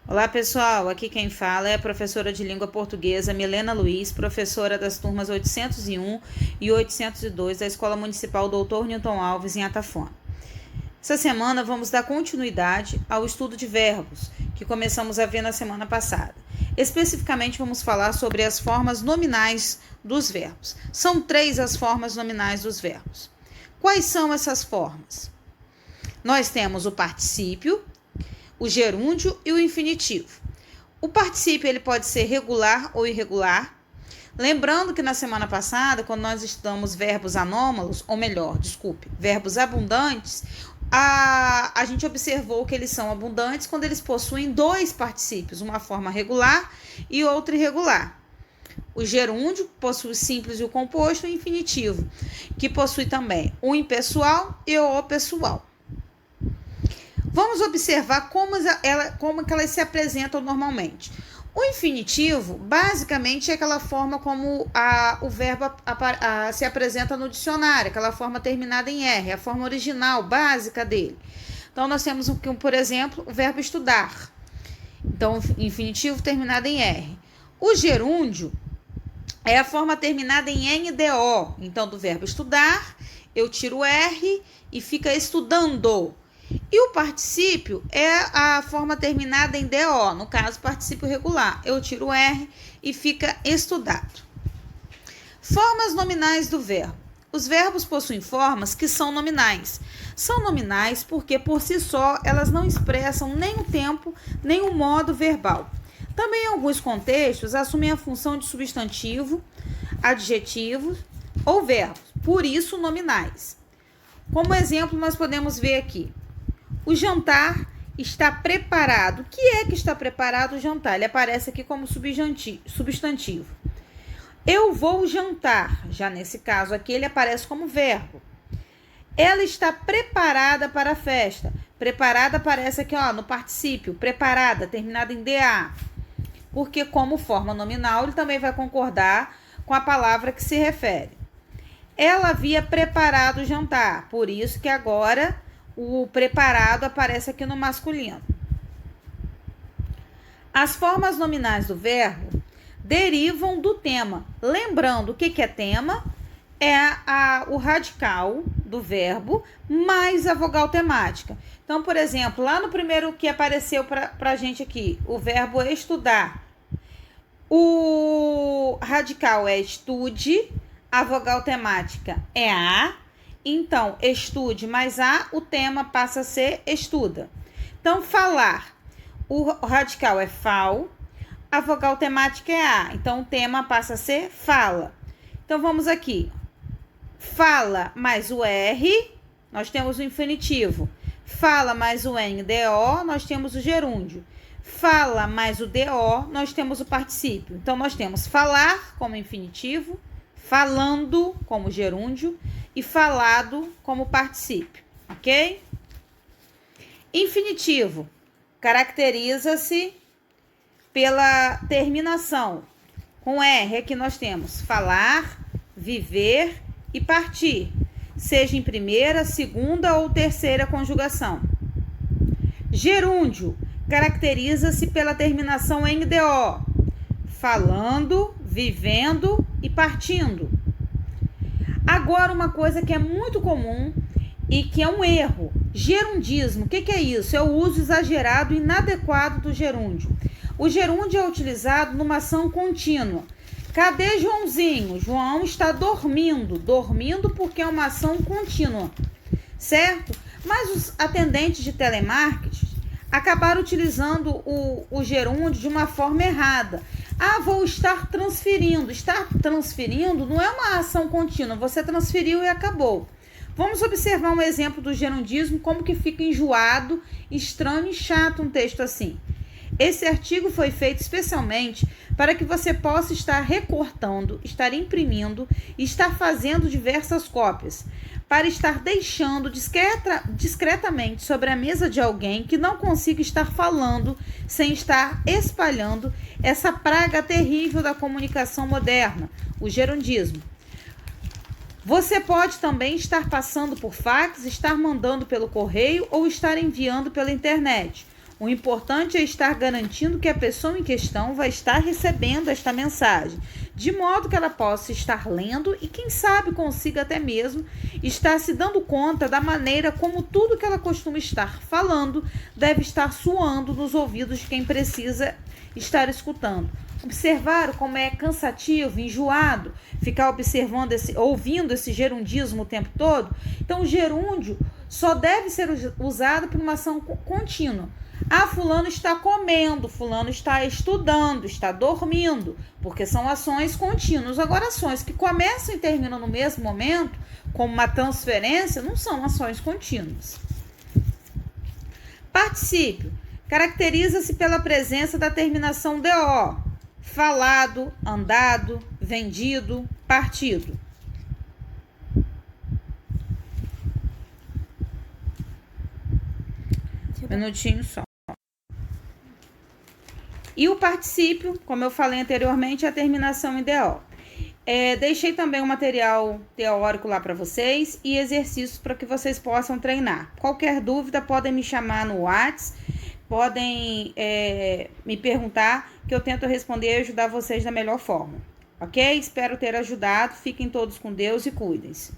Olá pessoal, aqui quem fala é a professora de língua portuguesa Milena Luiz, professora das turmas 801 e 802 da Escola Municipal Dr. Newton Alves em Atafona. Essa semana vamos dar continuidade ao estudo de verbos, que começamos a ver na semana passada. Especificamente vamos falar sobre as formas nominais dos verbos. São 3 as formas nominais dos verbos. Quais são essas formas? Nós temos o particípio, o gerúndio e o infinitivo. O particípio ele pode ser regular ou irregular. Lembrando que na semana passada, quando nós estudamos verbos anômalos, ou melhor, verbos abundantes, a gente observou que eles são abundantes quando eles possuem 2 particípios, uma forma regular e outra irregular. O gerúndio possui o simples e o composto, e o infinitivo, que possui também o impessoal e o pessoal. Vamos observar como que elas se apresentam normalmente. O infinitivo, basicamente, é aquela forma como o verbo se apresenta no dicionário, aquela forma terminada em R, a forma original, básica dele. Então, nós temos, por exemplo, o verbo estudar. Então, infinitivo terminado em R. O gerúndio é a forma terminada em NDO. Então, do verbo estudar, eu tiro o R e fica estudando. E o particípio é a forma terminada em DO, no caso, particípio regular. Eu tiro o R e fica estudado. Formas nominais do verbo. Os verbos possuem formas que são nominais. São nominais porque, por si só, elas não expressam nem o tempo, nem o modo verbal. Também, em alguns contextos, assumem a função de substantivo, adjetivos ou verbos, por isso nominais. Como exemplo, nós podemos ver aqui. O jantar está preparado. O que é que está preparado o jantar? Ele aparece aqui como substantivo. Eu vou jantar. Já nesse caso aqui, ele aparece como verbo. Ela está preparada para a festa. Preparada aparece aqui, no particípio. Preparada, terminada em DA. Porque como forma nominal, ele também vai concordar com a palavra que se refere. Ela havia preparado o jantar. Por isso que agora o preparado aparece aqui no masculino. As formas nominais do verbo derivam do tema. Lembrando, o que é tema? É o radical do verbo mais a vogal temática. Então, por exemplo, lá no primeiro que apareceu para a gente aqui, o verbo estudar. O radical é estude, a vogal temática é a. Então, estude mais a, o tema passa a ser estuda. Então, falar, o radical é fal, a vogal temática é a. Então, o tema passa a ser fala. Então, vamos aqui. Fala mais o R, nós temos o infinitivo. Fala mais o NDO, nós temos o gerúndio. Fala mais o DO, nós temos o particípio. Então, nós temos falar como infinitivo, falando como gerúndio e falado como particípio, ok? Infinitivo caracteriza-se pela terminação. Com R aqui nós temos falar, viver e partir, seja em primeira, segunda ou terceira conjugação. Gerúndio caracteriza-se pela terminação em DO, falando, vivendo e partindo. Agora, uma coisa que é muito comum e que é um erro, gerundismo. O que é isso? É o uso exagerado e inadequado do gerúndio. O gerúndio é utilizado numa ação contínua. Cadê Joãozinho? João está dormindo. Dormindo porque é uma ação contínua, certo? Mas os atendentes de telemarketing acabaram utilizando o gerúndio de uma forma errada. Vou estar transferindo. Estar transferindo não é uma ação contínua. Você transferiu e acabou. Vamos observar um exemplo do gerundismo, como que fica enjoado, estranho e chato um texto assim. Esse artigo foi feito especialmente para que você possa estar recortando, estar imprimindo e estar fazendo diversas cópias, para estar deixando discretamente sobre a mesa de alguém que não consiga estar falando sem estar espalhando essa praga terrível da comunicação moderna, o gerundismo. Você pode também estar passando por fax, estar mandando pelo correio ou estar enviando pela internet. O importante é estar garantindo que a pessoa em questão vai estar recebendo esta mensagem, de modo que ela possa estar lendo e, quem sabe, consiga até mesmo estar se dando conta da maneira como tudo que ela costuma estar falando deve estar soando nos ouvidos de quem precisa estar escutando. Observaram como é cansativo, enjoado, ficar ouvindo esse gerundismo o tempo todo? Então, o gerúndio só deve ser usado por uma ação contínua. Fulano está comendo, fulano está estudando, está dormindo, porque são ações contínuas. Agora, ações que começam e terminam no mesmo momento, como uma transferência, não são ações contínuas. Particípio. Caracteriza-se pela presença da terminação DO. Falado, andado, vendido, partido. Um minutinho só. E o particípio, como eu falei anteriormente, é a terminação em DO. Deixei também um material teórico lá para vocês e exercícios para que vocês possam treinar. Qualquer dúvida, podem me chamar no WhatsApp, podem me perguntar, que eu tento responder e ajudar vocês da melhor forma. Ok? Espero ter ajudado. Fiquem todos com Deus e cuidem-se.